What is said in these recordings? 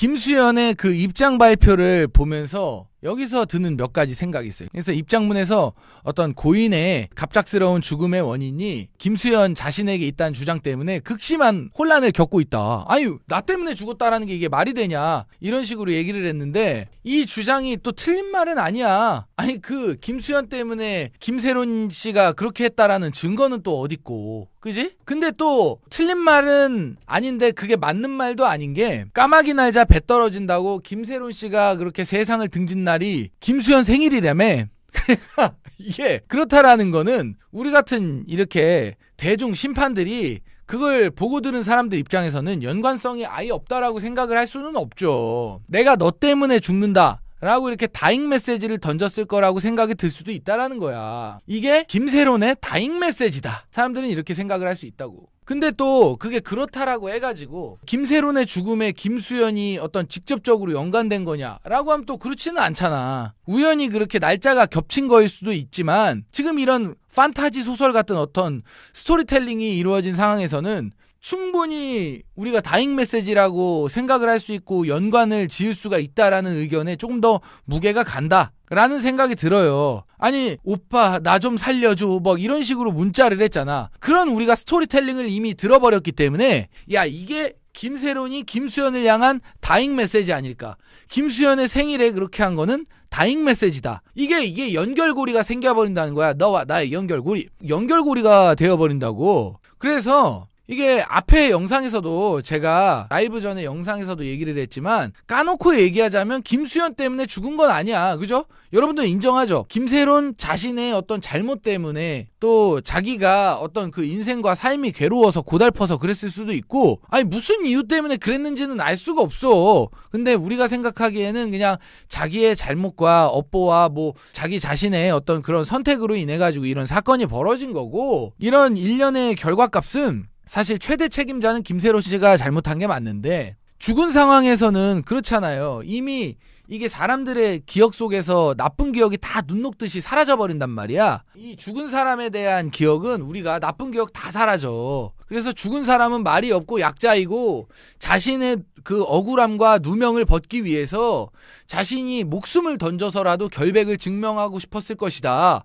김수현의 그 입장 발표를 보면서 여기서 드는 몇 가지 생각이 있어요. 그래서 입장문에서 어떤 고인의 갑작스러운 죽음의 원인이 김수현 자신에게 있다는 주장 때문에 극심한 혼란을 겪고 있다. 아니, 나 때문에 죽었다라는 게 이게 말이 되냐, 이런 식으로 얘기를 했는데, 이 주장이 또 틀린 말은 아니야. 아니, 그 김수현 때문에 김세론 씨가 그렇게 했다라는 증거는 또 어딨고, 그지? 근데 또 틀린 말은 아닌데 그게 맞는 말도 아닌 게, 까마귀 날자 배 떨어진다고 김세론 씨가 그렇게 세상을 등진 날이 김수현 생일이라며. 그러니까 이게 그렇다라는 거는 우리 같은 이렇게 대중 심판들이 그걸 보고 들은 사람들 입장에서는 연관성이 아예 없다라고 생각을 할 수는 없죠. 내가 너 때문에 죽는다 라고 이렇게 다잉 메시지를 던졌을 거라고 생각이 들 수도 있다라는 거야. 이게 김세론의 다잉 메시지다. 사람들은 이렇게 생각을 할 수 있다고. 근데 또 그게 그렇다라고 해가지고 김세론의 죽음에 김수현이 어떤 직접적으로 연관된 거냐라고 하면 또 그렇지는 않잖아. 우연히 그렇게 날짜가 겹친 거일 수도 있지만, 지금 이런 판타지 소설 같은 어떤 스토리텔링이 이루어진 상황에서는 충분히 우리가 다잉 메시지라고 생각을 할 수 있고 연관을 지을 수가 있다라는 의견에 조금 더 무게가 간다라는 생각이 들어요. 아니, 오빠 나 좀 살려줘 뭐 이런 식으로 문자를 했잖아. 그런 우리가 스토리텔링을 이미 들어버렸기 때문에, 야, 이게 김세론이 김수현을 향한 다잉 메시지 아닐까. 김수현의 생일에 그렇게 한 거는 다잉 메시지다. 이게 연결고리가 생겨버린다는 거야. 너와 나의 연결고리가 되어버린다고. 그래서 이게 앞에 영상에서도, 제가 라이브 전에 영상에서도 얘기를 했지만, 까놓고 얘기하자면 김수현 때문에 죽은 건 아니야. 그죠? 여러분들 인정하죠? 김세론 자신의 어떤 잘못 때문에, 또 자기가 어떤 그 인생과 삶이 괴로워서 고달퍼서 그랬을 수도 있고, 아니 무슨 이유 때문에 그랬는지는 알 수가 없어. 근데 우리가 생각하기에는 그냥 자기의 잘못과 업보와 뭐 자기 자신의 어떤 그런 선택으로 인해 가지고 이런 사건이 벌어진 거고, 이런 일련의 결과값은 사실 최대 책임자는 김세론 씨가 잘못한 게 맞는데, 죽은 상황에서는 그렇잖아요. 이미 이게 사람들의 기억 속에서 나쁜 기억이 다 눈 녹듯이 사라져버린단 말이야. 이 죽은 사람에 대한 기억은 우리가 나쁜 기억 다 사라져. 그래서 죽은 사람은 말이 없고 약자이고, 자신의 그 억울함과 누명을 벗기 위해서 자신이 목숨을 던져서라도 결백을 증명하고 싶었을 것이다.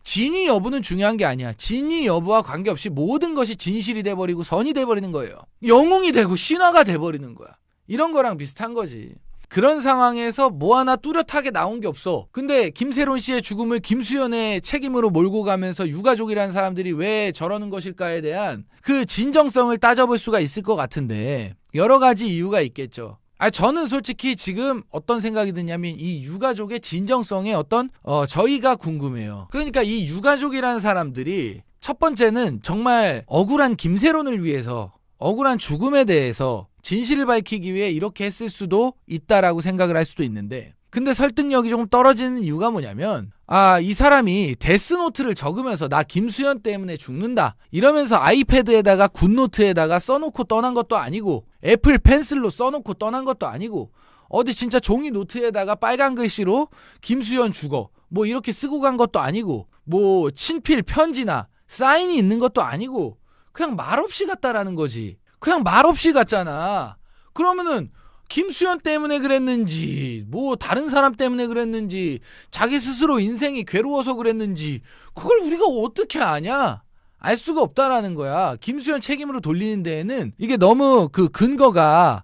진위 여부는 중요한 게 아니야. 진위 여부와 관계없이 모든 것이 진실이 돼버리고 선이 돼버리는 거예요. 영웅이 되고 신화가 돼버리는 거야. 이런 거랑 비슷한 거지. 그런 상황에서 뭐 하나 뚜렷하게 나온 게 없어. 근데 김세론 씨의 죽음을 김수현의 책임으로 몰고 가면서 유가족이라는 사람들이 왜 저러는 것일까에 대한 그 진정성을 따져볼 수가 있을 것 같은데, 여러 가지 이유가 있겠죠. 저는 솔직히 지금 어떤 생각이 드냐면, 이 유가족의 진정성에 어떤 저희가 궁금해요. 그러니까 이 유가족이라는 사람들이 첫 번째는 정말 억울한 김세론을 위해서, 억울한 죽음에 대해서 진실을 밝히기 위해 이렇게 했을 수도 있다라고 생각을 할 수도 있는데, 근데 설득력이 조금 떨어지는 이유가 뭐냐면, 이 사람이 데스노트를 적으면서 나 김수현 때문에 죽는다 이러면서 아이패드에다가 굿노트에다가 써놓고 떠난 것도 아니고, 애플 펜슬로 써놓고 떠난 것도 아니고, 어디 진짜 종이 노트에다가 빨간 글씨로 김수현 죽어 뭐 이렇게 쓰고 간 것도 아니고, 뭐 친필 편지나 사인이 있는 것도 아니고, 그냥 말없이 갔다라는 거지. 그냥 말없이 갔잖아. 그러면은 김수현 때문에 그랬는지, 뭐 다른 사람 때문에 그랬는지, 자기 스스로 인생이 괴로워서 그랬는지, 그걸 우리가 어떻게 아냐? 알 수가 없다라는 거야. 김수현 책임으로 돌리는 데에는 이게 너무 그 근거가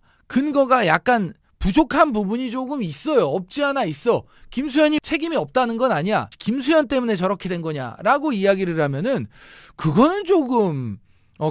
약간 부족한 부분이 조금 있어요. 없지 않아 있어. 김수현이 책임이 없다는 건 아니야. 김수현 때문에 저렇게 된 거냐라고 이야기를 하면은, 그거는 조금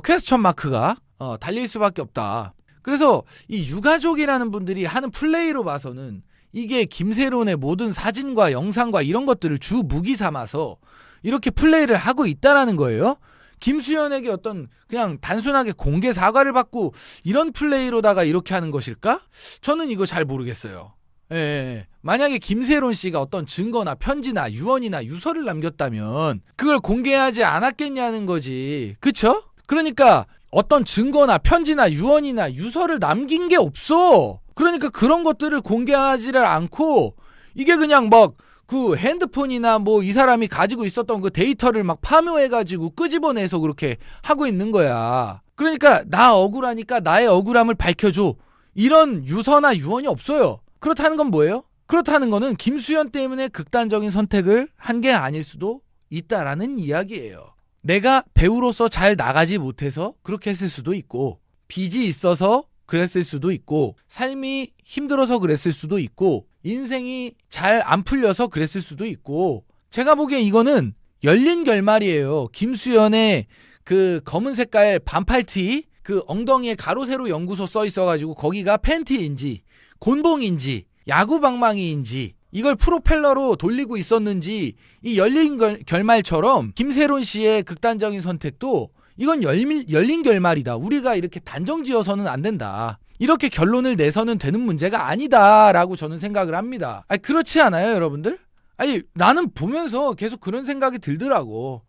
퀘스천 마크가 달릴 수밖에 없다. 그래서 이 유가족이라는 분들이 하는 플레이로 봐서는 이게 김세론의 모든 사진과 영상과 이런 것들을 주 무기 삼아서 이렇게 플레이를 하고 있다라는 거예요. 김수현에게 어떤 그냥 단순하게 공개 사과를 받고 이런 플레이로다가 이렇게 하는 것일까? 저는 이거 잘 모르겠어요. 예. 만약에 김세론 씨가 어떤 증거나 편지나 유언이나 유서를 남겼다면 그걸 공개하지 않았겠냐는 거지. 그쵸? 그러니까 어떤 증거나 편지나 유언이나 유서를 남긴 게 없어. 그러니까 그런 것들을 공개하지를 않고, 이게 그냥 막 그 핸드폰이나 뭐 이 사람이 가지고 있었던 그 데이터를 막 파묘해가지고 끄집어내서 그렇게 하고 있는 거야. 그러니까 나 억울하니까 나의 억울함을 밝혀줘, 이런 유서나 유언이 없어요. 그렇다는 건 뭐예요? 그렇다는 거는 김수현 때문에 극단적인 선택을 한 게 아닐 수도 있다라는 이야기예요. 내가 배우로서 잘 나가지 못해서 그렇게 했을 수도 있고, 빚이 있어서 그랬을 수도 있고, 삶이 힘들어서 그랬을 수도 있고, 인생이 잘 안 풀려서 그랬을 수도 있고, 제가 보기엔 이거는 열린 결말이에요. 김수현의 그 검은 색깔 반팔티, 그 엉덩이에 가로 세로 연구소 써 있어가지고 거기가 팬티인지 곤봉인지 야구방망이인지 이걸 프로펠러로 돌리고 있었는지, 이 열린 결말처럼 김세론 씨의 극단적인 선택도 이건 열린 결말이다. 우리가 이렇게 단정지어서는 안 된다. 이렇게 결론을 내서는 되는 문제가 아니다라고 저는 생각을 합니다. 아니, 그렇지 않아요, 여러분들? 아니, 나는 보면서 계속 그런 생각이 들더라고.